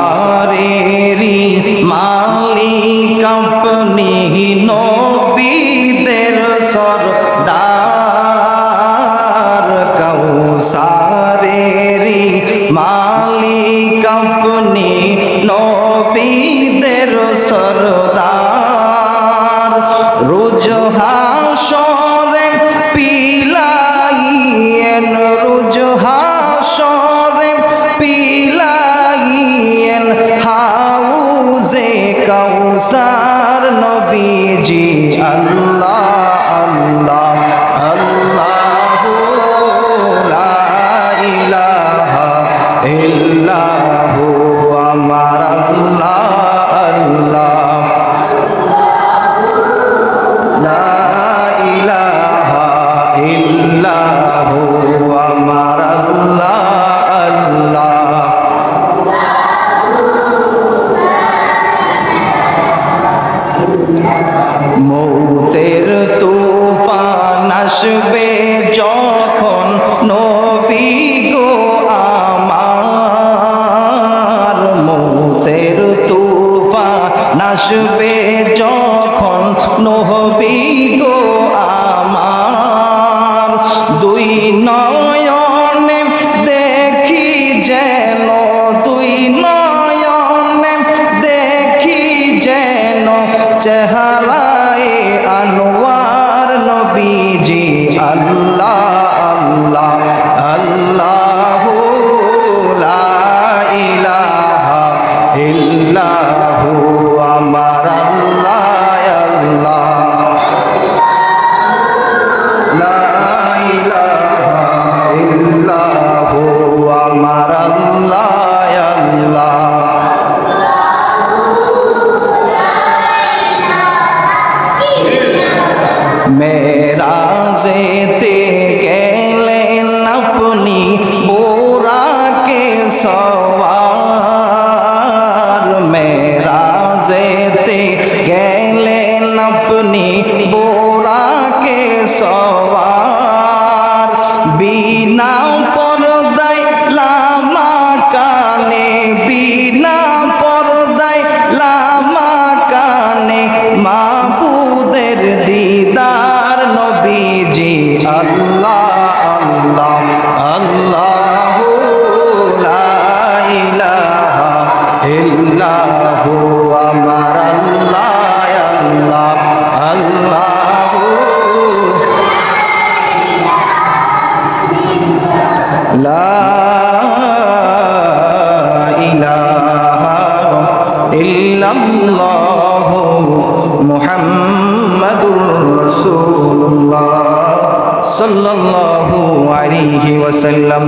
কৌসারেরি মালিক আপনি নবীদের সরদার কৌসারেরি মালিক আপনি নবীদের সরদার রোজ হাসরে পিলাইয়েন রোজ হাসরে পিলাইয়েন হাউজে কৌসার নবীজি আল্লাহ আল্লাহ আল্লাহু লা ইলাহা ইল্লাহু আমার আল্লাহ আল্লাহ লা ইলাহা ইল্লাহু আমার আল্লাহ আল্লাহ মৌতের তুফান আসবে যখন নবী গো আমার মৌতের তুফান আসবে যখন নবী গো আমার দুই নয়নে দেখি যেন দুই নয়নে দেখি যেন চেহারায় আনোয়ার নবীজি আল্লাহ আল্লাহ আল্লাহু লা ইলাহা ইল্লাহু আমার আল্লাহ আল্লাহ লা ইলাহা ইল্লাহু আমার আল্লাহ আল্লাহ মেরাজেতে গেলেন আপনি বুরাকে সওয়ার মেরাজেতে গেলেন আপনি বুরাকে সওয়ার বিনা পর্দায় লামা কানে বিনা পর্দায় লামা কানে মাবুদের দিদার নবীজি আল্লাহ আল্লাহ আল্লাহু লা ইলাহা ইল্লাহু আমার আল্লাহ আল্লাহ আল্লাহু লা ইলাহা ইল্লাল্লাহু মুহাম্মাদুর রাসূলুল্লাহ সাল্লাল্লাহু আলাইহি ওয়াসাল্লাম।